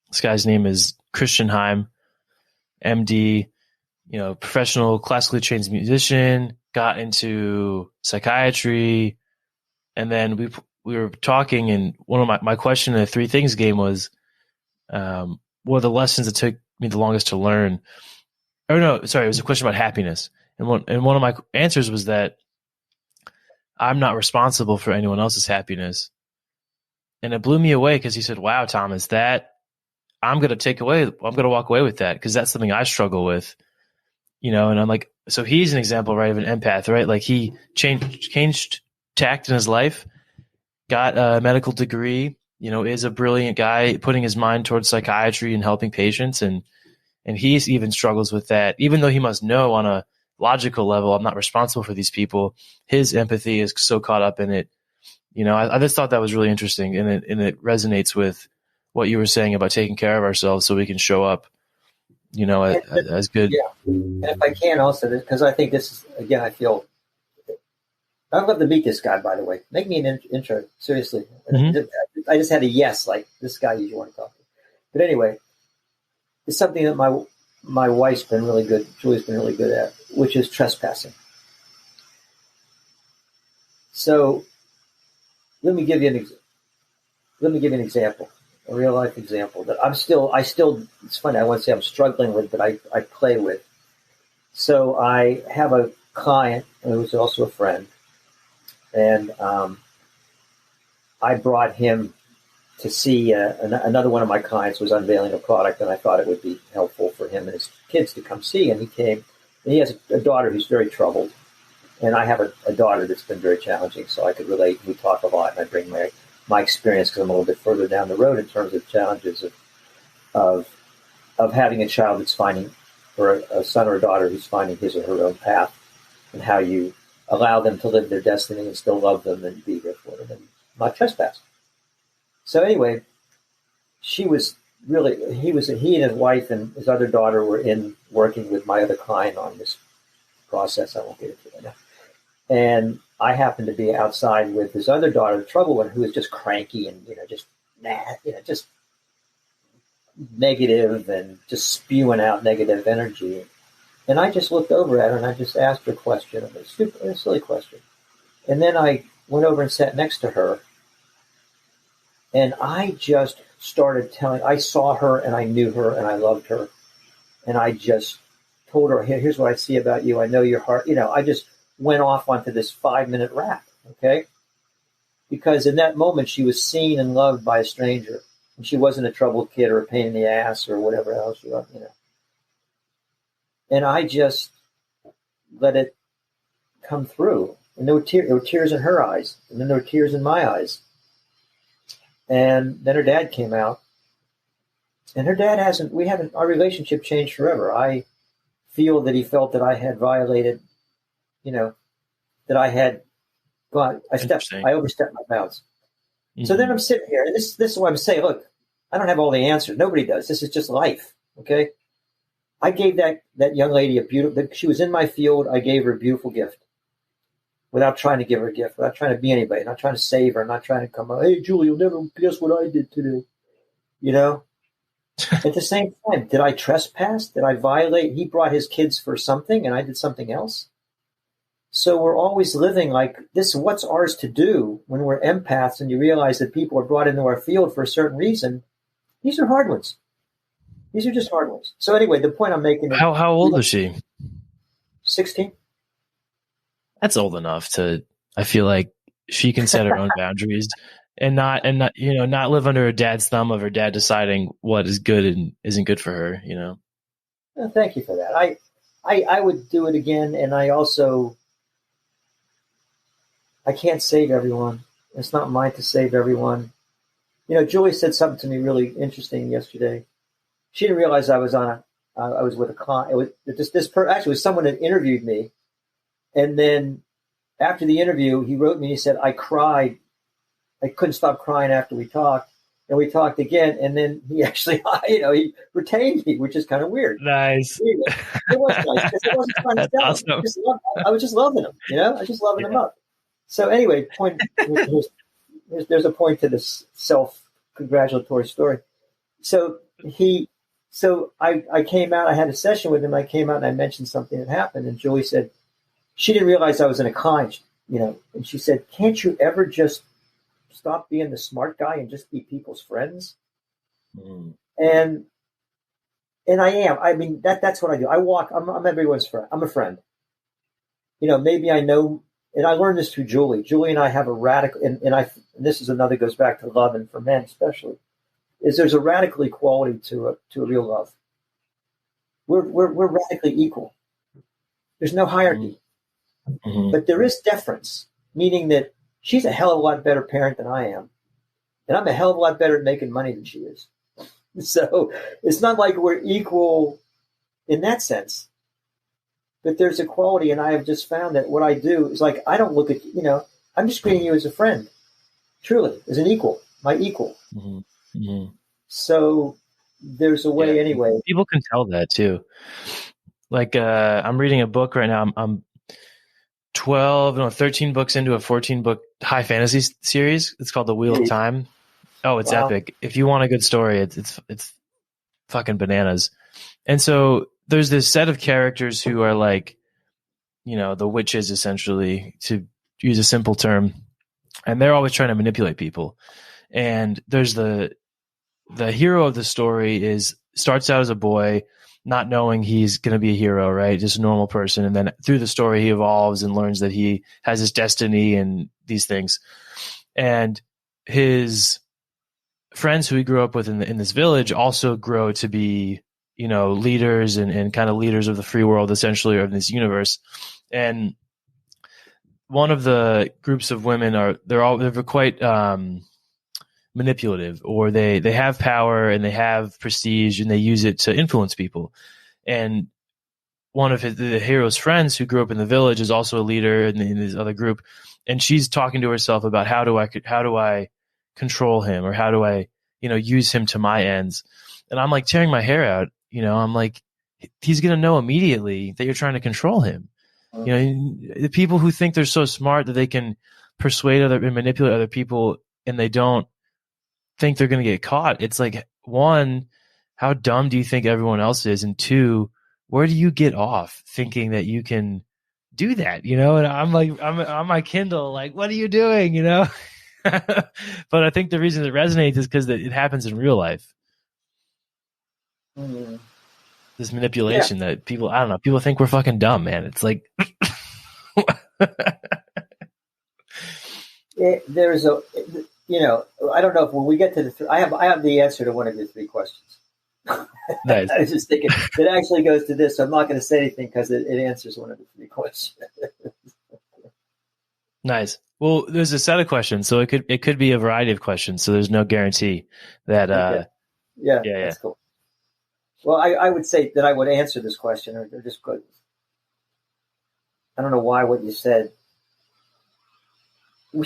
This guy's name is Christian Heim, MD, professional classically trained musician, got into psychiatry, and then we were talking, and one of my question in the 3 things game was, what are the lessons that took me the longest to learn? Oh no, sorry, it was a question about happiness, and one of my answers was that I'm not responsible for anyone else's happiness, and it blew me away because he said, "Wow, Thomas, that I'm going to walk away with that because that's something I struggle with." And I'm like, so he's an example, right, of an empath, right? Like he changed tact in his life, got a medical degree, is a brilliant guy, putting his mind towards psychiatry and helping patients. And he even struggles with that, even though he must know on a logical level, I'm not responsible for these people. His empathy is so caught up in it. I just thought that was really interesting. And it resonates with what you were saying about taking care of ourselves so we can show up as good. Yeah. And if I can also, because I think this is, again, I'd love to meet this guy, by the way. Make me an intro, seriously. Mm-hmm. I just had a yes, like this guy you want to talk to. But anyway, it's something that my wife's been really good, Julie's been really good at, which is trespassing. So let me give you an example. A real life example that I still, it's funny, I want to say I'm struggling with, but I play with. So I have a client who's also a friend, and I brought him to see another one of my clients was unveiling a product, and I thought it would be helpful for him and his kids to come see. And he came, and he has a daughter who's very troubled, and I have a daughter that's been very challenging, so I could relate. We talk a lot, and I bring my experience because I'm a little bit further down the road in terms of challenges of having a child that's finding, or a son or a daughter who's finding his or her own path, and how you allow them to live their destiny and still love them and be there for them and not trespass. So anyway, he and his wife and his other daughter were working with my other client on this process. I won't get into it right now. And I happened to be outside with his other daughter, the troubled one, who was just cranky and, just negative and just spewing out negative energy. And I just looked over at her and I just asked her a question, a silly question. And then I went over and sat next to her. And I just started I saw her and I knew her and I loved her. And I just told her, here's what I see about you. I know your heart. I just went off onto this 5-minute rap, okay? Because in that moment, she was seen and loved by a stranger. And she wasn't a troubled kid or a pain in the ass or whatever else she was, And I just let it come through. And there were tears in her eyes. And then there were tears in my eyes. And then her dad came out. And her dad our relationship changed forever. I feel that he felt that I had violated, that I had gone, I overstepped my bounds. Mm-hmm. So then I'm sitting here, and this is what I'm saying. Look, I don't have all the answers. Nobody does. This is just life. Okay. I gave that young lady she was in my field. I gave her a beautiful gift without trying to give her a gift, without trying to be anybody, not trying to save her, not trying to come out, hey, Julie, you'll never guess what I did today. At the same time, did I trespass? Did I violate? He brought his kids for something and I did something else. So we're always living like this. What's ours to do when we're empaths and you realize that people are brought into our field for a certain reason? These are hard ones. These are just hard ones. So anyway, the point I'm making is, how old was she? 16. That's old enough I feel like she can set her own boundaries and not live under her dad's thumb of her dad deciding what is good and isn't good for her, Well, thank you for that. I would do it again. And I can't save everyone. It's not mine to save everyone. Julie said something to me really interesting yesterday. She didn't realize I was with a client. It was someone that interviewed me. And then after the interview, he wrote me and he said, I cried. I couldn't stop crying after we talked. And we talked again. And then he actually, he retained me, which is kind of weird. Nice. It was nice because I wasn't trying to sell him. Awesome. I was just loving him, I was just loving him up. So anyway, there's a point to this self-congratulatory story. So he So I came out, I had a session with him. I came out and I mentioned something that happened. And Julie said, she didn't realize I was in a kind, and she said, can't you ever just stop being the smart guy and just be people's friends? Mm. And I am. I mean, that's what I do. I walk. I'm everyone's friend. I'm a friend. Maybe I know, and I learned this through Julie. Julie and I have a radical, and this is another, goes back to love, and for men especially, is there's a radical equality to a real love. We're radically equal. There's no hierarchy, but there is deference, meaning that she's a hell of a lot better parent than I am, and I'm a hell of a lot better at making money than she is. So it's not like we're equal in that sense, but there's equality. And I have just found that what I do is like, I don't look at, I'm just treating you as a friend, truly, as an equal, my equal. Mm-hmm. Mm-hmm. So there's a way anyway. People can tell that too. Like, I'm reading a book right now. I'm 13 books into a 14-book high fantasy series. It's called The Wheel of Time. Oh, it's epic. If you want a good story, it's fucking bananas. And so there's this set of characters who are like, the witches, essentially, to use a simple term. And they're always trying to manipulate people. And there's the hero of the story starts out as a boy, not knowing he's going to be a hero, right? Just a normal person. And then through the story, he evolves and learns that he has his destiny and these things. And his friends who he grew up with in this village also grow to be, leaders and kind of leaders of the free world, essentially, or in this universe. And one of the groups of women they're quite manipulative, or they have power and they have prestige and they use it to influence people. And one of the hero's friends who grew up in the village is also a leader in this other group. And she's talking to herself about how do I control him, or how do I, use him to my ends. And I'm like tearing my hair out. I'm like, he's going to know immediately that you're trying to control him. The people who think they're so smart that they can persuade and manipulate other people, and they don't think they're going to get caught. It's like, one, how dumb do you think everyone else is? And two, where do you get off thinking that you can do that? And I'm like, I'm on my Kindle, like, what are you doing? But I think the reason it resonates is because it happens in real life. Mm-hmm. This manipulation that people, I don't know, people think we're fucking dumb, man. It's like, there's a, I don't know if when we get to I have the answer to one of your three questions. Nice. I was just thinking it actually goes to this. So I'm not going to say anything because it answers one of the three questions. Nice. Well, there's a set of questions, so it could be a variety of questions. So there's no guarantee that. Okay. Yeah, that's cool. Well, I would say that I would answer this question, or just go. I don't know why what you said. I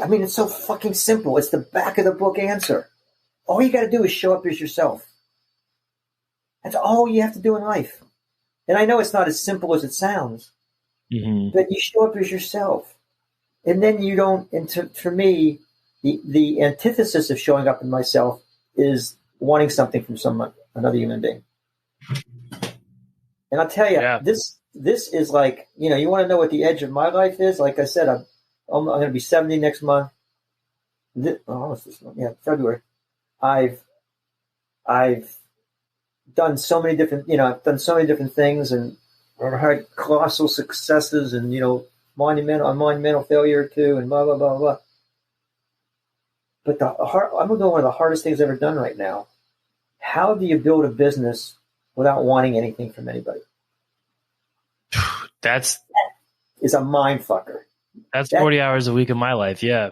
mean, it's so fucking simple. It's the back of the book answer. All you got to do is show up as yourself. That's all you have to do in life. And I know it's not as simple as it sounds, but you show up as yourself. And then you don't, for me, the antithesis of showing up in myself is wanting something from another human being. And I'll tell you, this is like, you want to know what the edge of my life is? Like I said, I'm going to be 70 next month. What's this month? Yeah, February. I've done so many different, I've done so many different things, and I've had colossal successes, and monumental failure too, and blah blah blah blah. But I'm doing one of the hardest things I've ever done right now. How do you build a business without wanting anything from anybody? That is a mind fucker. That's 40 hours a week of my life. Yeah.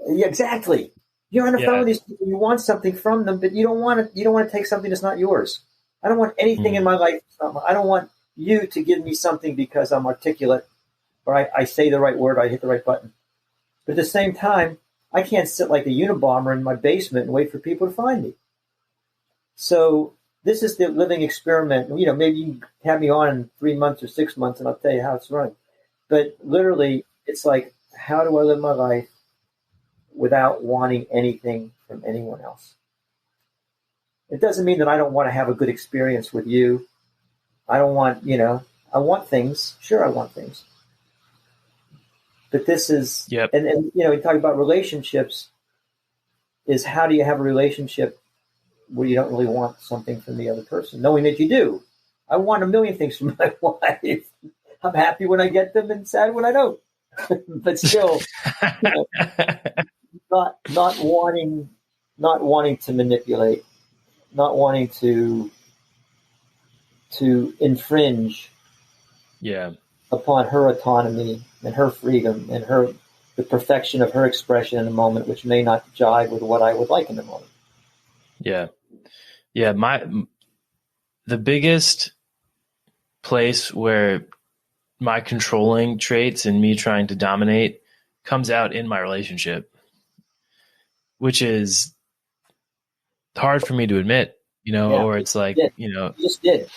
Yeah, exactly. You're on the phone with these people. You want something from them, but you don't want to take something that's not yours. I don't want anything in my life. I don't want you to give me something because I'm articulate, or I say the right word, or I hit the right button. But at the same time, I can't sit like a Unabomber in my basement and wait for people to find me. So this is the living experiment. Maybe you have me on in 3 months or 6 months, and I'll tell you how it's running. But literally, it's like, how do I live my life without wanting anything from anyone else? It doesn't mean that I don't want to have a good experience with you. I don't want, I want things. Sure, I want things. But this is, and we talk about relationships, is how do you have a relationship where you don't really want something from the other person, knowing that you do. I want a million things from my wife. I'm happy when I get them and sad when I don't. But still, not wanting to manipulate, not wanting to infringe upon her autonomy and her freedom and the perfection of her expression in the moment, which may not jive with what I would like in the moment. Yeah. The biggest place where my controlling traits and me trying to dominate comes out in my relationship, which is hard for me to admit, or it's like, you just did.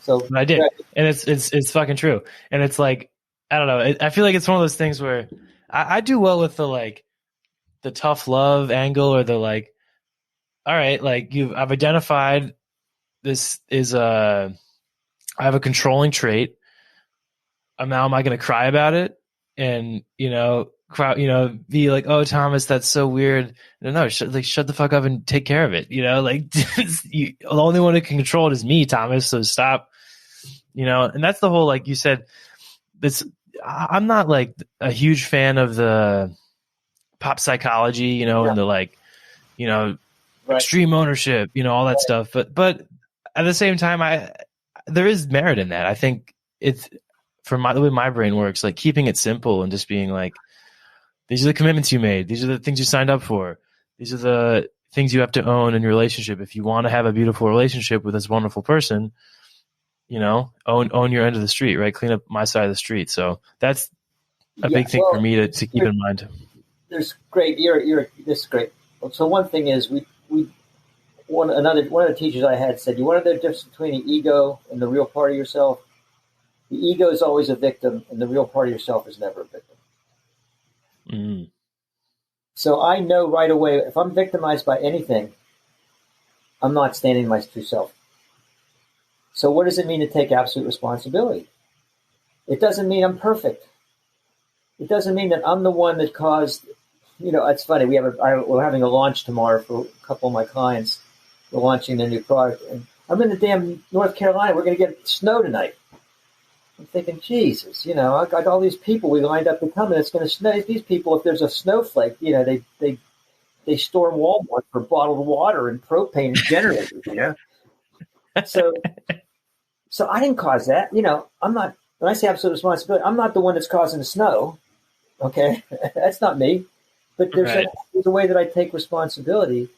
So I did. And it's fucking true. And it's like, I don't know. I feel like it's one of those things where I do well with the tough love angle, or the like, all right, like I've identified this is I have a controlling trait. Now am I going to cry about it and, be like, oh, Thomas, that's so weird. No, shut the fuck up and take care of it. The only one who can control it is me, Thomas. So stop, and that's the whole, like you said, I'm not like a huge fan of the pop psychology, and the like, extreme ownership, all that stuff. But at the same time, there is merit in that. I think it's, from the way my brain works, like keeping it simple and just being like, these are the commitments you made. These are the things you signed up for. These are the things you have to own in your relationship. If you want to have a beautiful relationship with this wonderful person, own your end of the street, right? Clean up my side of the street. So that's a big thing for me to keep in mind. There's great. This is great. So one thing is one of the teachers I had said, you want to know the difference between the ego and the real part of yourself? The ego is always a victim, and the real part of yourself is never a victim. Mm. So I know right away, if I'm victimized by anything, I'm not standing my true self. So what does it mean to take absolute responsibility? It doesn't mean I'm perfect. It doesn't mean that I'm the one that caused, it's funny. We're having a launch tomorrow for a couple of my clients. We're launching their new product. And I'm in the damn North Carolina. We're going to get snow tonight. I'm thinking, Jesus, I got all these people we lined up to come, and it's going to snow. These people, if there's a snowflake, they storm Walmart for bottled water and propane generators, So I didn't cause that. I'm not, when I say absolute responsibility, I'm not the one that's causing the snow. Okay. That's not me. But there's a way that I take responsibility.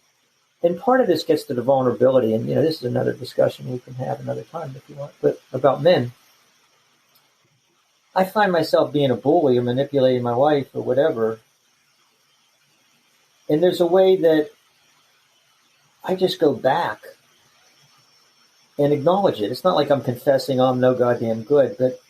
And part of this gets to the vulnerability. And, this is another discussion we can have another time if you want, but about men. I find myself being a bully or manipulating my wife or whatever. And there's a way that I just go back and acknowledge it. It's not like I'm confessing, I'm no goddamn good, but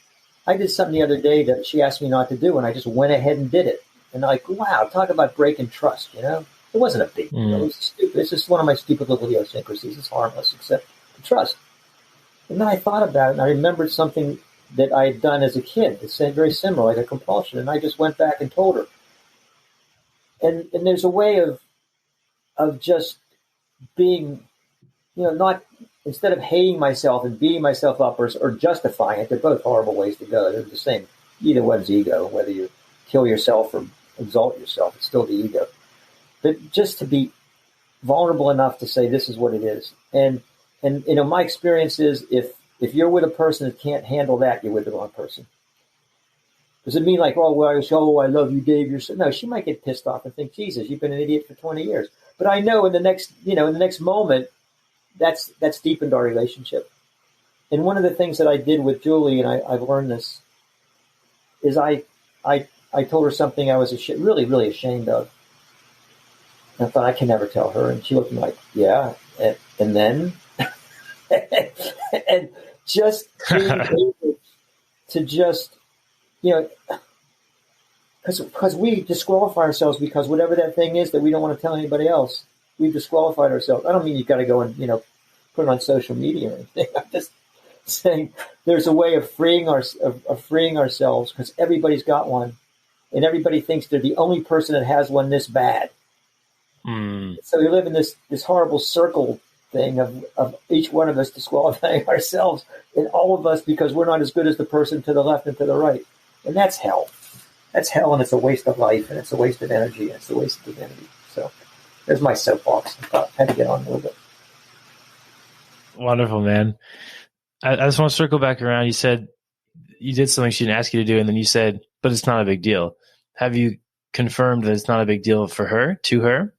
I did something the other day that she asked me not to do, and I just went ahead and did it. And I'm like, wow, talk about breaking trust, It wasn't a big deal. It was stupid. It's just one of my stupid little idiosyncrasies. It's harmless, except the trust. And then I thought about it, and I remembered something that I had done as a kid. It's very similar, like a compulsion. And I just went back and told her. And there's a way of just being, not, instead of hating myself and beating myself up or justifying it, they're both horrible ways to go. They're the same. Either one's ego, whether you kill yourself or exalt yourself, it's still the ego. But just to be vulnerable enough to say, this is what it is. And my experience is if you're with a person that can't handle that, you're with the wrong person. Does it mean like, I love you, Dave? No, she might get pissed off and think, Jesus, you've been an idiot for 20 years. But I know in the next moment, that's deepened our relationship. And one of the things that I did with Julie, and I've learned this, is I told her something I was really, really ashamed of. And I thought, I can never tell her. And she looked at me like, yeah. And then, and just being able to just, because we disqualify ourselves because whatever that thing is that we don't want to tell anybody else, we've disqualified ourselves. I don't mean you've got to go and, put it on social media or anything. I'm just saying there's a way of freeing ourselves, because everybody's got one, and everybody thinks they're the only person that has one this bad. So we live in this horrible circle thing of each one of us disqualifying ourselves, and all of us, because we're not as good as the person to the left and to the right. And that's hell. That's hell, and it's a waste of life, and it's a waste of energy, and it's a waste of divinity. So there's my soapbox. I had to get on a little bit. Wonderful, man. I just want to circle back around. You said you did something she didn't ask you to do, and then you said, but it's not a big deal. Have you confirmed that it's not a big deal for her, to her?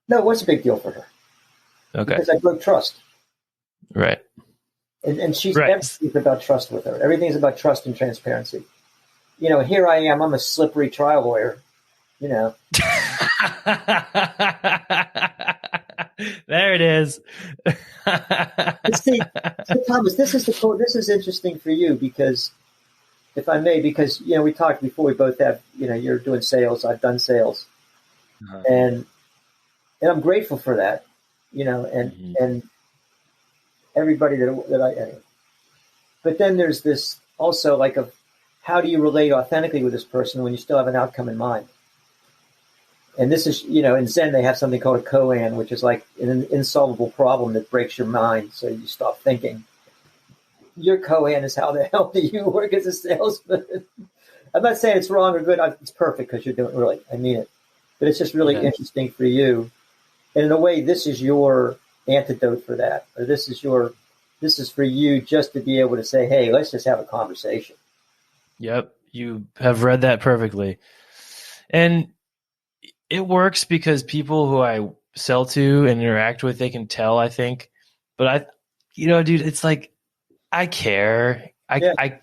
No, it was a big deal for her. Okay. Because I broke trust. Right. And she's right. Everything's about trust with her. Everything's about trust and transparency. Here I am. I'm a slippery trial lawyer. There it is. See, Thomas, this is interesting for you, because, if I may, because we talked before. We both have you're doing sales. I've done sales, and I'm grateful for that. And everybody that I. Anyway. But then there's this also, like, of how do you relate authentically with this person when you still have an outcome in mind? And this is, in Zen, they have something called a koan, which is like an insolvable problem that breaks your mind, so you stop thinking. Your koan is, how the hell do you work as a salesman? I'm not saying it's wrong or good. It's perfect, because you're doing, really, I mean it. But it's just really interesting for you. And in a way, this is your antidote for that. Or this is for you, just to be able to say, hey, let's just have a conversation. Yep. You have read that perfectly. And it works because people who I sell to and interact with, they can tell, I think. But dude, it's like, I care. I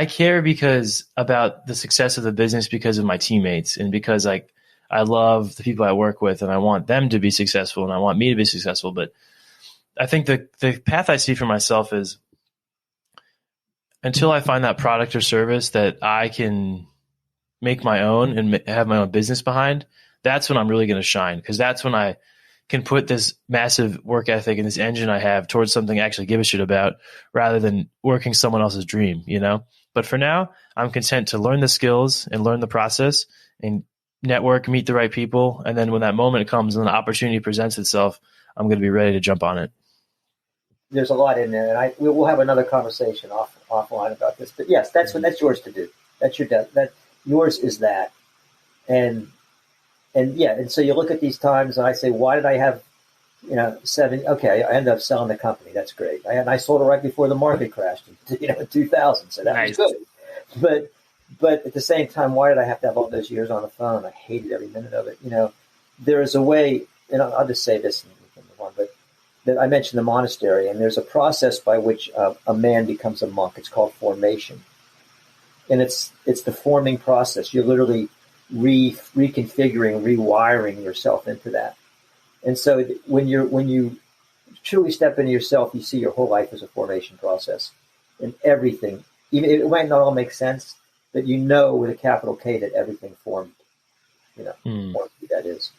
care because about the success of the business, because of my teammates, and because I love the people I work with, and I want them to be successful, and I want me to be successful. But I think the path I see for myself is, until I find that product or service that I can make my own and have my own business behind, that's when I'm really going to shine, because that's when I can put this massive work ethic and this engine I have towards something I actually give a shit about, rather than working someone else's dream, But for now, I'm content to learn the skills and learn the process and network, meet the right people. And then when that moment comes and the opportunity presents itself, I'm going to be ready to jump on it. There's a lot in there, and we'll have another conversation offline about this. But yes, that's yours to do. That's yours is that. And so you look at these times, and I say, why did I have, 7? Okay, I ended up selling the company. That's great. I sold it right before the market crashed in 2000. So that was good. But at the same time, why did I have to have all those years on the phone? I hated every minute of it. There is a way, and I'll just say this and move on, but that I mentioned the monastery, and there's a process by which a man becomes a monk. It's called formation, and it's the forming process. You're literally reconfiguring, rewiring yourself into that. And so when you truly step into yourself, you see your whole life as a formation process, and everything. Even it might not all make sense, but with a capital K that everything formed. Formed who that is.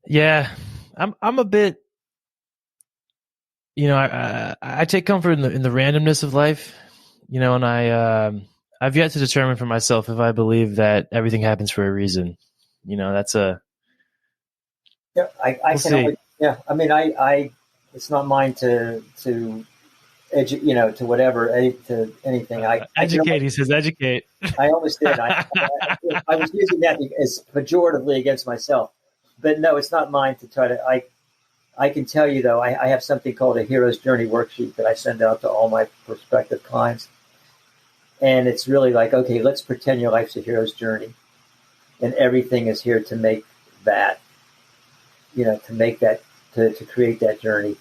Yeah. I'm a bit, I take comfort in the randomness of life, and I've yet to determine for myself if I believe that everything happens for a reason. That's a. Yeah, I can. Always, yeah, I mean, I it's not mine to to whatever, to anything. Educate. He says educate. I always did. I was using that as pejoratively against myself. But no, it's not mine to try to. I can tell you, though, I have something called a hero's journey worksheet that I send out to all my prospective clients. And it's really like, okay, let's pretend your life's a hero's journey. And everything is here to make that, to create that journey.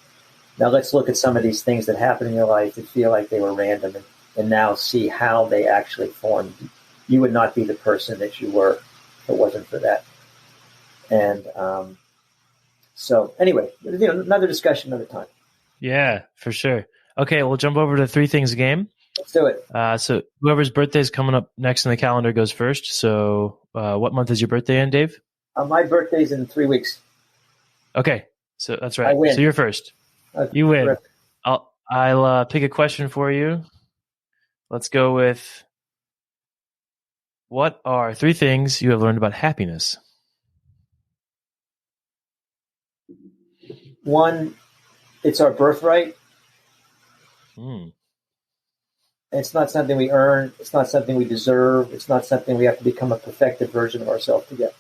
Now let's look at some of these things that happen in your life that feel like they were random, and now see how they actually formed. You would not be the person that you were if it wasn't for that. And so anyway, another discussion another time. Yeah, for sure. Okay, we'll jump over to 3 things game. Let's do it. So whoever's birthday is coming up next in the calendar goes first. So what month is your birthday in, Dave? My birthday's in 3 weeks. Okay, So that's right. I win. So you're first. Okay, You win. terrific. I'll pick a question for you. Let's go with, what are 3 things you have learned about happiness? 1, it's our birthright. It's not something we earn. It's not something we deserve. It's not something we have to become a perfected version of ourselves to get.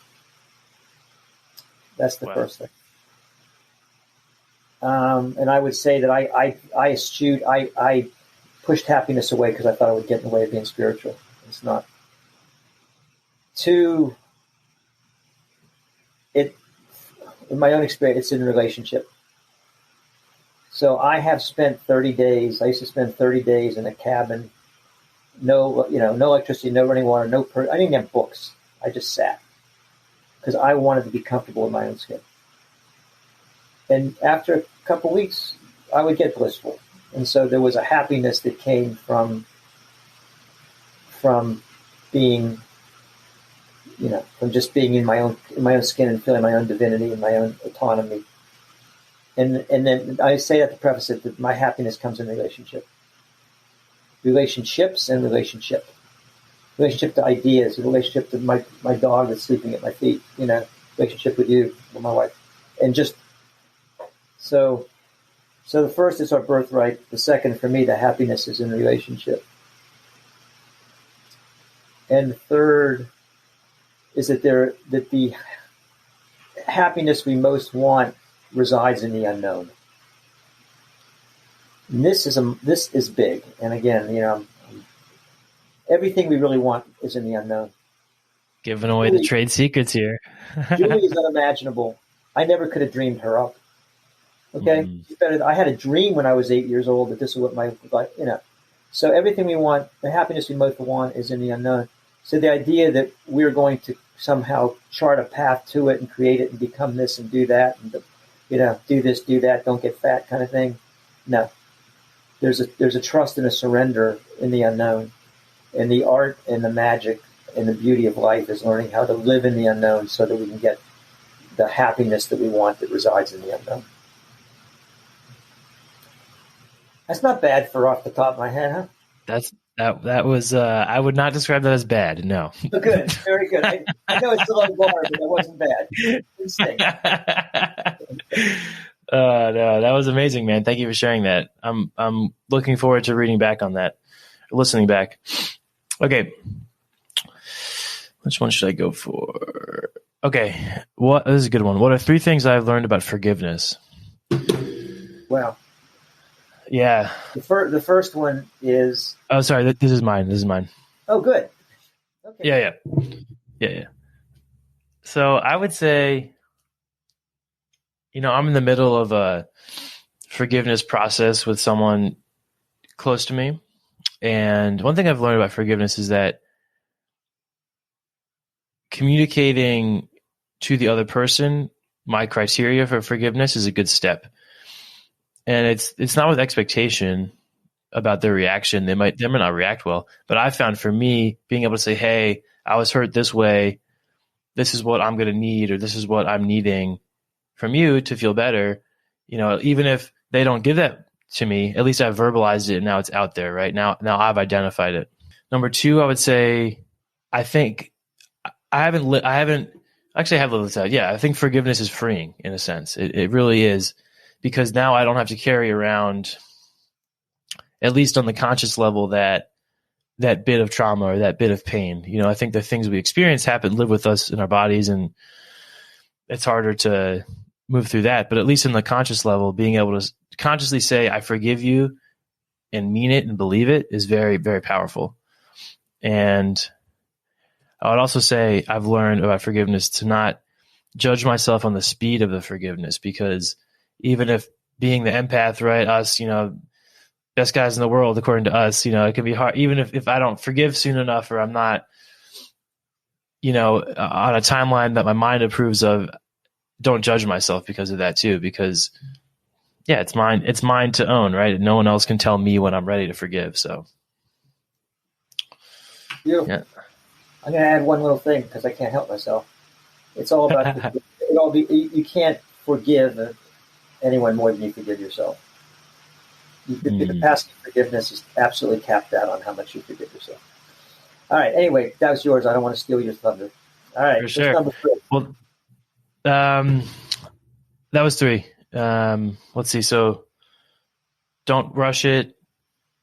That's the first thing. And I would say that I pushed happiness away because I thought it would get in the way of being spiritual. It's not. 2, in my own experience, it's in a relationship. So I have spent 30 days. I used to spend 30 days in a cabin, no electricity, no running water, I didn't have books. I just sat because I wanted to be comfortable in my own skin. And after a couple of weeks, I would get blissful. And so there was a happiness that came from being, from just being in my own skin and feeling my own divinity and my own autonomy. And then I say that to preface it, that my happiness comes in relationships and relationship to ideas, a relationship to my dog that's sleeping at my feet, relationship with you, with my wife. And just, so the first is our birthright. The second, for me, the happiness is in relationship. And the third is that the happiness we most want resides in the unknown. And this is big. And again, everything we really want is in the unknown. Giving away the trade secrets here. Julie is unimaginable. I never could have dreamed her up. Okay? I had a dream when I was 8 years old that this is what my life, So everything we want, the happiness we most want, is in the unknown. So the idea that we're going to somehow chart a path to it and create it and become this and do that and do this, do that, don't get fat kind of thing. No. There's a trust and a surrender in the unknown. And the art and the magic and the beauty of life is learning how to live in the unknown so that we can get the happiness that we want that resides in the unknown. That's not bad for off the top of my head, huh? That was I would not describe that as bad. No. Oh, good, very good. I know it's a low bar, but it wasn't bad. No, that was amazing, man. Thank you for sharing that. I'm looking forward to reading back on that, listening back. Okay, which one should I go for? Okay, this is a good one. What are 3 things I've learned about forgiveness? Wow. Yeah. The first one is. Oh, sorry. This is mine. Oh, good. Okay. Yeah. So I would say, I'm in the middle of a forgiveness process with someone close to me. And one thing I've learned about forgiveness is that communicating to the other person my criteria for forgiveness is a good step. And it's not with expectation about their reaction. They might not react well. But I found, for me, being able to say, hey, I was hurt this way. This is what I'm going to need, or this is what I'm needing from you to feel better. Even if they don't give that to me, at least I've verbalized it and now it's out there, right? Now I've identified it. Number 2, I would say, I think I have lived this out. Yeah, I think forgiveness is freeing in a sense. It really is. Because now I don't have to carry around, at least on the conscious level, that bit of trauma or that bit of pain. I think the things we experience live with us in our bodies, and it's harder to move through that. But at least in the conscious level, being able to consciously say, I forgive you, and mean it and believe it is very, very powerful. And I would also say I've learned about forgiveness to not judge myself on the speed of the forgiveness, because even if being the empath, right, us, best guys in the world, according to us, it can be hard. Even if I don't forgive soon enough, or I'm not, on a timeline that my mind approves of, don't judge myself because of that too. Because yeah, it's mine to own, right? No one else can tell me when I'm ready to forgive. So yeah. I'm going to add one little thing because I can't help myself. It's all about you can't forgive anyone more than you forgive yourself. The capacity for forgiveness is absolutely capped out on how much you forgive yourself. All right. Anyway, that was yours. I don't want to steal your thunder. All right. For sure. Number 3. Well, that was 3. Let's see. So don't rush it.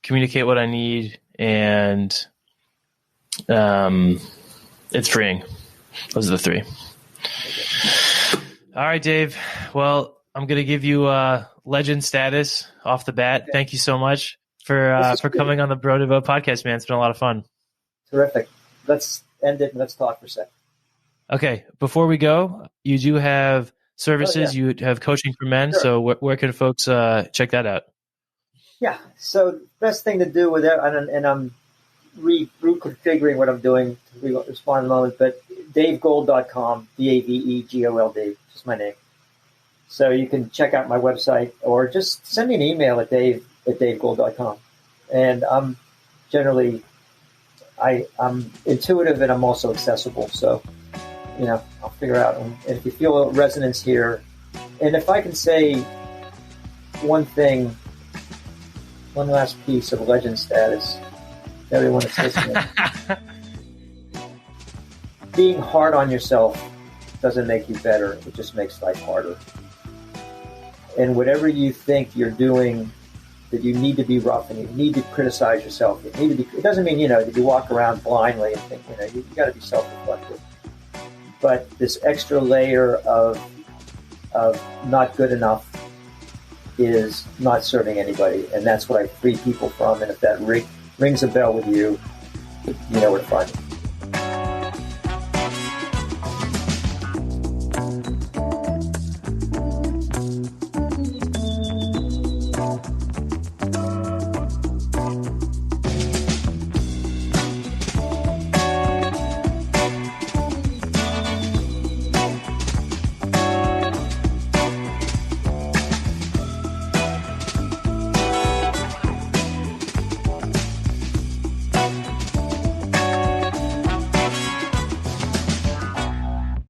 Communicate what I need, and it's freeing. Those are the 3. All right, Dave. Well, I'm going to give you legend status off the bat. Okay. Thank you so much for coming on the Bro Nouveau podcast, man. It's been a lot of fun. Terrific. Let's end it and let's talk for a second. Okay. Before we go, you do have services. You have coaching for men. Sure. So where can folks check that out? Yeah. So best thing to do with it, and I'm reconfiguring what I'm doing to respond in a moment, but davegold.com, DAVEGOLD, just my name. So you can check out my website or just send me an email at dave@davegold.com. And I'm generally, I'm intuitive and I'm also accessible. So, I'll figure out. And if you feel a resonance here, and if I can say one thing, one last piece of legend status, everyone that's listening. Being hard on yourself doesn't make you better. It just makes life harder. And whatever you think you're doing, that you need to be rough and you need to criticize yourself. It doesn't mean, that you walk around blindly and think, you got to be self-reflective. But this extra layer of not good enough is not serving anybody. And that's what I free people from. And if that rings a bell with you, you know where to find me.